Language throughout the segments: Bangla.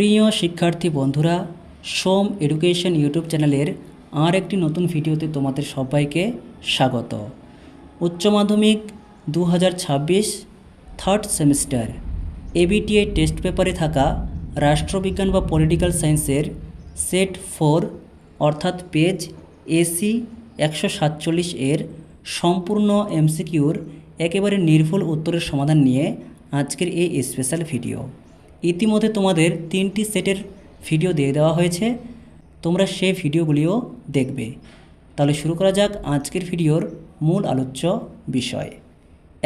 প্রিয় শিক্ষার্থী বন্ধুরা, সোম এডুকেশন ইউটিউব চ্যানেলের আর একটি নতুন ভিডিওতে তোমাদের সবাইকে স্বাগত। উচ্চ মাধ্যমিক 2026 থার্ড সেমিস্টার এবিটিআই টেস্ট পেপারে থাকা রাষ্ট্রবিজ্ঞান বা পলিটিক্যাল সায়েন্সের সেট 4 অর্থাৎ পেজ এসি 147 এর সম্পূর্ণ এমসিকিউর একেবারে নির্ভুল উত্তরের সমাধান নিয়ে আজকের এই স্পেশাল ভিডিও। ইতিমধ্যে তোমাদের 3টি সেটের ভিডিও দিয়ে দেওয়া হয়েছে, তোমরা সেই ভিডিওগুলিও দেখবে। তাহলে শুরু করা যাক আজকের ভিডিওর মূল আলোচ্য বিষয়।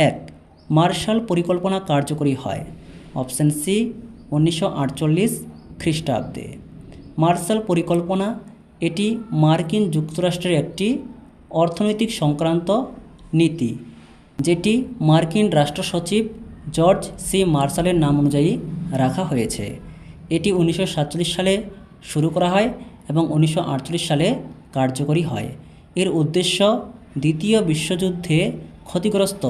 1. মার্শাল পরিকল্পনা কার্যকরী হয়। অপশান সি 1948 খ্রিস্টাব্দে। মার্শাল পরিকল্পনা এটি মার্কিন যুক্তরাষ্ট্রের একটি অর্থনৈতিক সংক্রান্ত নীতি, যেটি মার্কিন রাষ্ট্র সচিব জর্জ সি মার্শালের নাম অনুযায়ী রাখা হয়েছে। এটি 1947 সালে শুরু করা হয় এবং 1948 সালে কার্যকরী হয়। এর উদ্দেশ্য দ্বিতীয় বিশ্বযুদ্ধে ক্ষতিগ্রস্ত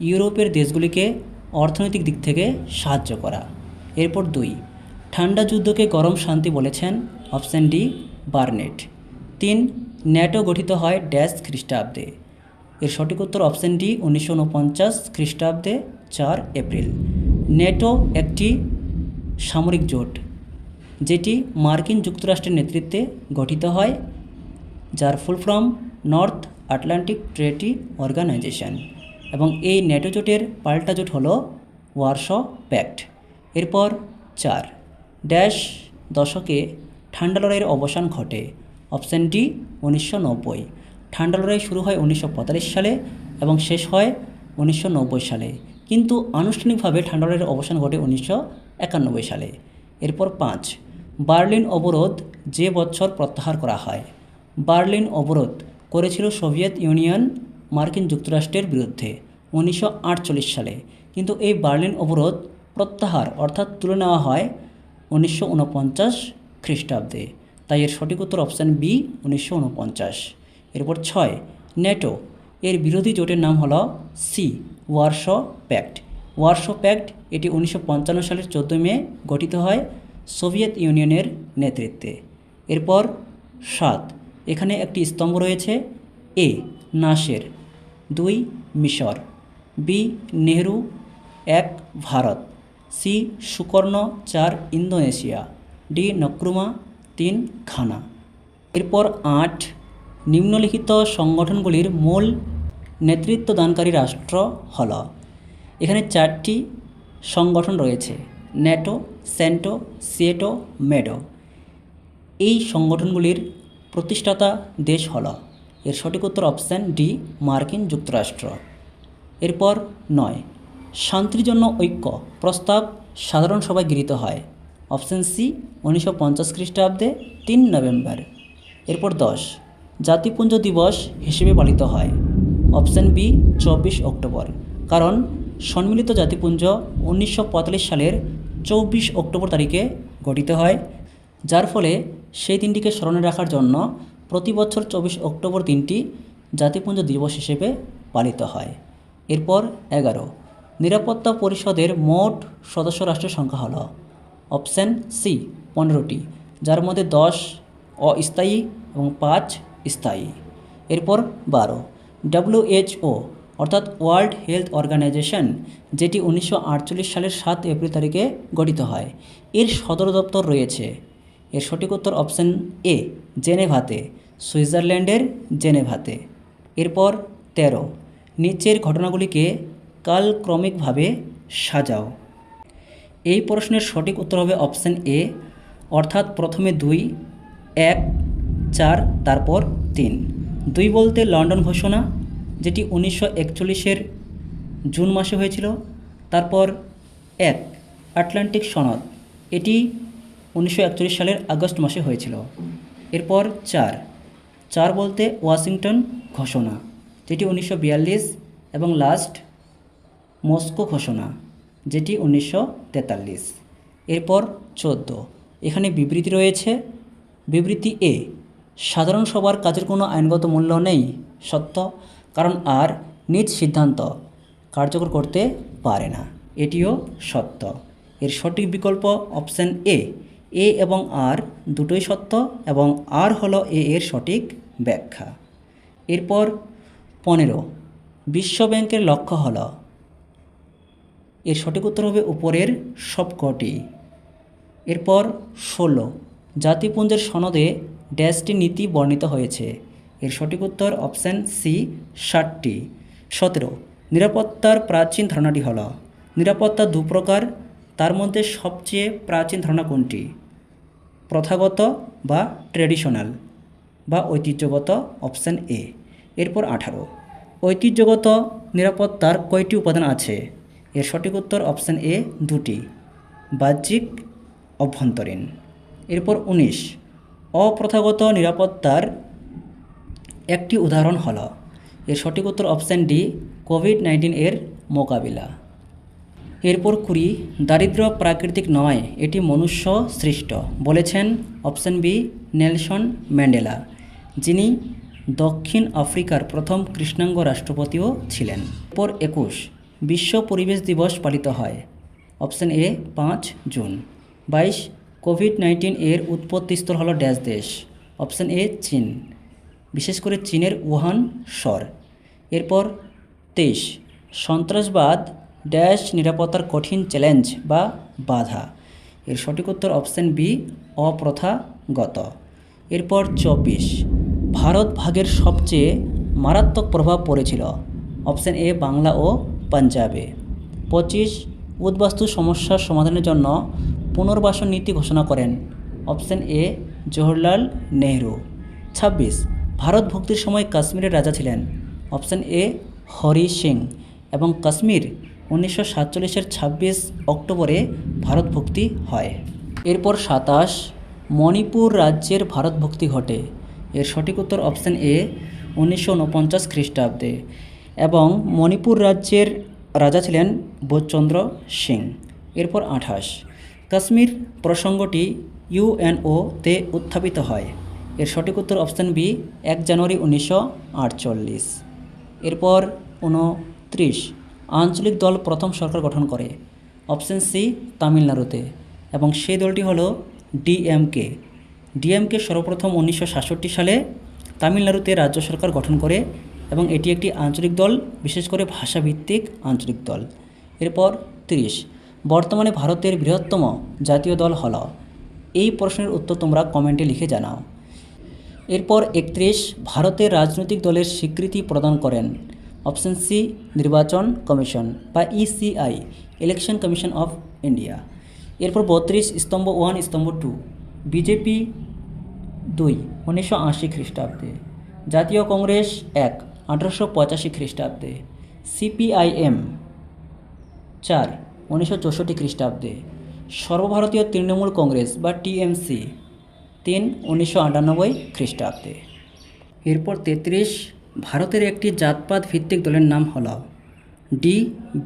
ইউরোপের দেশগুলিকে অর্থনৈতিক দিক থেকে সাহায্য করা। এরপর 2. ঠান্ডা যুদ্ধকে গরম শান্তি বলেছেন। Option D Burnett. 3. ন্যাটো গঠিত হয় ড্যাশ খ্রিস্টাব্দে। এর সঠিক উত্তর অপশান ডি 1949 খ্রিস্টাব্দে 4 এপ্রিল। ন্যাটো একটি সামরিক জোট যেটি মার্কিন যুক্তরাষ্ট্রের নেতৃত্বে গঠিত হয়, যার full form north Atlantic treaty organization, এবং এই ন্যাটো জোটের পাল্টা জোট হল ওয়ারশ প্যাক্ট। এরপর 4. ড্যাশ দশকে ঠান্ডা লড়াইয়ের অবসান ঘটে। Option D 1990। ঠান্ডা লড়াই শুরু হয় 1945 সালে এবং শেষ হয় 1990 সালে, কিন্তু আনুষ্ঠানিকভাবে ঠান্ডা লড়াইয়ের অবসান ঘটে 1991 সালে। এরপর 5. বার্লিন অবরোধ যে বছর প্রত্যাহার করা হয়। বার্লিন অবরোধ করেছিল সোভিয়েত ইউনিয়ন মার্কিন যুক্তরাষ্ট্রের বিরুদ্ধে 1948 সালে, কিন্তু এই বার্লিন অবরোধ প্রত্যাহার অর্থাৎ তুলে নেওয়া হয় 1949 খ্রিস্টাব্দে। তাই এর সঠিক উত্তর অপশান বি 1949। এরপর 6. ন্যাটো এর বিরোধী জোটের নাম হলো C Warsaw Pact. Warsaw Pact এটি 1955 সালের 14 মে গঠিত হয় সোভিয়েত ইউনিয়নের নেতৃত্বে। এরপর 7. এখানে একটি স্তম্ভ রয়েছে। এ নাসের, 2 মিশর, B Nehru, 1 Bharat, C Sukarno, 4 Indonesia, D Nkrumah, 3 Ghana. এরপর 8. নিম্নলিখিত সংগঠনগুলির মূল নেতৃত্বদানকারী রাষ্ট্র হল। এখানে 4টি সংগঠন রয়েছে: ন্যাটো, সেন্টো, সিয়েটো, মেডো। এই সংগঠনগুলির প্রতিষ্ঠাতা দেশ হল। এর সঠিক উত্তর অপশান ডি মার্কিন যুক্তরাষ্ট্র। এরপর 9. শান্তির জন্য ঐক্য প্রস্তাব সাধারণ সভায় গৃহীত হয়। অপশান সি 1950 খ্রিস্টাব্দে 3 নভেম্বর। এরপর 10. জাতিপুঞ্জ দিবস হিসেবে পালিত হয়। অপশান বি 24 অক্টোবর, কারণ সম্মিলিত জাতিপুঞ্জ 1945 সালের 24 অক্টোবর তারিখে গঠিত হয়, যার ফলে সেই দিনটিকে স্মরণে রাখার জন্য প্রতি বছর 24 অক্টোবর দিনটি জাতিপুঞ্জ দিবস হিসেবে পালিত হয়। এরপর 11. নিরাপত্তা পরিষদের মোট সদস্য রাষ্ট্রের সংখ্যা হল। অপশান সি 15টি, যার মধ্যে 10 অস্থায়ী এবং 5 স্থায়ী। এরপর 12. WHO অর্থাৎ ওয়ার্ল্ড হেলথ অর্গানাইজেশন, যেটি 1948 সালের 7 এপ্রিল তারিখে গঠিত হয়, এর সদর দপ্তর রয়েছে। এর সঠিক উত্তর অপশান এ জেনেভাতে, সুইজারল্যান্ডের জেনেভাতে। এরপর 13. নিচের ঘটনাগুলিকে কালক্রমিকভাবে সাজাও। এই প্রশ্নের সঠিক উত্তর হবে অপশান এ, অর্থাৎ প্রথমে 2, 1, 4, তারপর 3। 2 বলতে লন্ডন ঘোষণা, যেটি 1941 জুন মাসে হয়েছিল। তারপর 1 আটলান্টিক সনদ, এটি 1941 সালের আগস্ট মাসে হয়েছিল। এরপর 4 বলতে ওয়াশিংটন ঘোষণা, যেটি 1942, এবং লাস্ট মস্কো ঘোষণা, যেটি 1943। এরপর 14. এখানে বিবৃতি রয়েছে। বিবৃতি এ, সাধারণ সভার কাজের কোনো আইনগত মূল্য নেই, সত্য, কারণ আর নিজ সিদ্ধান্ত কার্যকর করতে পারে না, এটিও সত্য। এর সঠিক বিকল্প অপশান এ এ এবং আর দুটোই সত্য এবং আর হলো এ এর সঠিক ব্যাখ্যা। এরপর 15 বিশ্বব্যাংকের লক্ষ্য হলো, এর সঠিক উত্তর হবে উপরের সবকটি। এরপর 16 জাতিপুঞ্জের সনদে ড্যাশটি নীতি বর্ণিত হয়েছে, এর সঠিক উত্তর অপশান সি 60টি। 17 নিরাপত্তার প্রাচীন ধারণাটি হলো, নিরাপত্তা দু প্রকার, তার মধ্যে সবচেয়ে প্রাচীন ধারণা কোনটি? প্রথাগত বা ট্র্যাডিশনাল বা ঐতিহ্যগত, অপশান এ। এরপর 18 ঐতিহ্যগত নিরাপত্তার কয়টি উপাদান আছে? এর সঠিক উত্তর অপশান এ 2টি, বাহ্যিক, অভ্যন্তরীণ। এরপর 19 অপ্রথাগত নিরাপত্তার একটি উদাহরণ হলো, এর সঠিক উত্তর অপশান ডি কোভিড-19 এর মোকাবিলা। এরপর 20 দারিদ্র্য প্রাকৃতিক নয়, এটি মনুষ্য সৃষ্ট, বলেছেন অপশান বি নেলসন ম্যান্ডেলা, যিনি দক্ষিণ আফ্রিকার প্রথম কৃষ্ণাঙ্গ রাষ্ট্রপতিও ছিলেন। এরপর 21 বিশ্ব পরিবেশ দিবস পালিত হয়, অপশান এ 5 জুন। 22 কোভিড-19 এর উৎপত্তিস্থল হলো ড্যাশ দেশ, অপশান এ চীন, বিশেষ করে চীনের উহান শহর। এরপর 23 সন্ত্রাসবাদ ড্যাশ নিরাপত্তার কঠিন চ্যালেঞ্জ বা বাধা, এর সঠিক উত্তর অপশান বি অপ্রথাগত। এরপর 24 ভারত ভাগের সবচেয়ে মারাত্মক প্রভাব পড়েছিল, অপশান এ বাংলা ও পাঞ্জাবে। 25 উদ্বাস্তু সমস্যার সমাধানের জন্য পুনর্বাসন নীতি ঘোষণা করেন, অপশান এ জওহরলাল নেহরু। 26 ভারত ভক্তির সময় কাশ্মীরের রাজা ছিলেন, অপশান এ হরি সিং, এবং কাশ্মীর 1947-এর 26 অক্টোবরে ভারত ভক্তি হয়। এরপর 27 মণিপুর রাজ্যের ভারত ভক্তি ঘটে, এর সঠিক উত্তর অপশান এ 1949 খ্রিস্টাব্দে, এবং মণিপুর রাজ্যের রাজা ছিলেন বোধচন্দ্র সিং। এরপর 28 কাশ্মীর প্রসঙ্গটি ইউএনওতে উত্থাপিত হয়, এর সঠিক উত্তর অপশান বি 1 জানুয়ারি 1948। এরপর 29 আঞ্চলিক দল প্রথম সরকার গঠন করে, অপশান সি তামিলনাড়ুতে, এবং সেই দলটি হলো ডিএমকে। ডিএমকে সর্বপ্রথম 1966 সালে তামিলনাড়ুতে রাজ্য সরকার গঠন করে, এবং এটি একটি আঞ্চলিক দল, বিশেষ করে ভাষাভিত্তিক আঞ্চলিক দল। এরপর 30 বর্তমানে ভারতের বৃহত্তম জাতীয় দল হলো, এই প্রশ্নের উত্তর তোমরা কমেন্টে লিখে জানাও। এরপর 31 ভারতের রাজনৈতিক দলের স্বীকৃতি প্রদান করেন, অপশান সি নির্বাচন কমিশন বা ECI, election commission of India. এরপর 32 স্তম্ভ 1 স্তম্ভ 2 বিজেপি 2 1980 খ্রিস্টাব্দে, জাতীয় কংগ্রেস 1 1885 খ্রিস্টাব্দে, সিপিআইএম 4 1964 খ্রিস্টাব্দে, সর্বভারতীয় তৃণমূল কংগ্রেস বা টিএমসি 3 1998 খ্রিস্টাব্দে। এরপর 33 ভারতের একটি জাতপাত ভিত্তিক দলের নাম হলো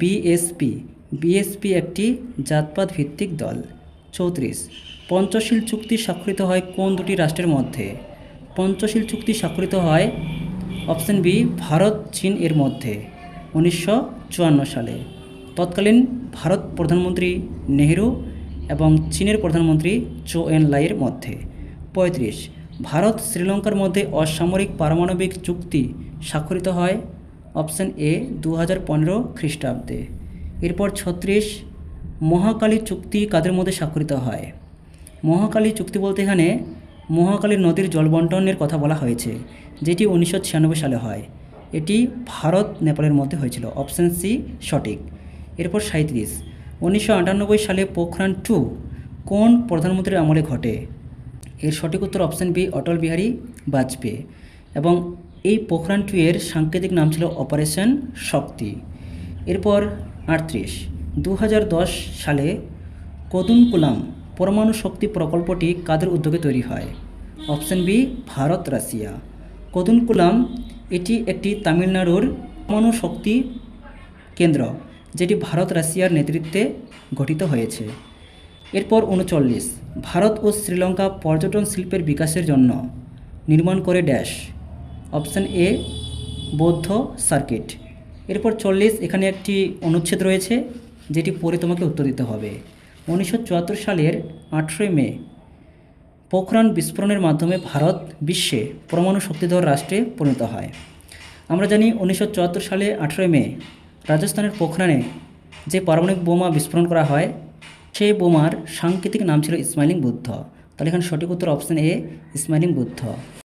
বিএসপি, বিএসপি একটি জাতপাত ভিত্তিক দল। 34 পঞ্চশীল চুক্তি স্বাক্ষরিত হয় কোন দুটি রাষ্ট্রের মধ্যে? পঞ্চশীল চুক্তি স্বাক্ষরিত হয় অপশান বি ভারত চীন এর মধ্যে 1954 সালে, তৎকালীন ভারত প্রধানমন্ত্রী নেহেরু এবং চীনের প্রধানমন্ত্রী চৌ এন লাইয়ের মধ্যে। 35 ভারত শ্রীলঙ্কার মধ্যে অসামরিক পারমাণবিক চুক্তি স্বাক্ষরিত হয়, অপশান এ 2015 খ্রিস্টাব্দে। এরপর 36 মহাকালী চুক্তি কাদের মধ্যে স্বাক্ষরিত হয়? মহাকালী চুক্তি বলতে এখানে মহাকালী নদীর জলবন্টনের কথা বলা হয়েছে, যেটি 1996 সালে হয়। এটি ভারত নেপালের মধ্যে হয়েছিল, অপশান সি সঠিক। এরপর 37 1998 সালে পোখরান 2 কোন প্রধানমন্ত্রীর আমলে ঘটে? এর সঠিক উত্তর অপশান বি অটল বিহারী বাজপেয়ী, এবং এই পোখরান 2 এর সাংকেতিক নাম ছিল অপারেশন শক্তি। এরপর 38 2010 সালে কুদুনকুলাম পরমাণু শক্তি প্রকল্পটি কাদের উদ্যোগে তৈরি হয়? Option B Bharat Russia. Kudankulam এটি একটি তামিলনাড়ুর পরমাণু শক্তি কেন্দ্র, যেটি ভারত রাশিয়ার নেতৃত্বে গঠিত হয়েছে। এরপর 39 ভারত ও শ্রীলঙ্কা পর্যটন শিল্পের বিকাশের জন্য নির্মাণ করে ড্যাশ, অপশান এ বৌদ্ধ সার্কিট। এরপর 40 এখানে একটি অনুচ্ছেদ রয়েছে, যেটি পড়ে তোমাকে উত্তর দিতে হবে। 1974 সালের 18 মে পোখরান বিস্ফোরণের মাধ্যমে ভারত বিশ্বে পরমাণু শক্তিধর রাষ্ট্রে পরিণত হয়? আমরা জানি 1974 সালে 18 মে রাজস্থানের পোখরানে যে পারমাণবিক বোমা বিস্ফোরণ করা হয়, সেই বোমার সাংকেতিক নাম ছিল স্মাইলিং বুদ্ধ। তাহলে এখানে সঠিক উত্তর অপশন এ, স্মাইলিং বুদ্ধ।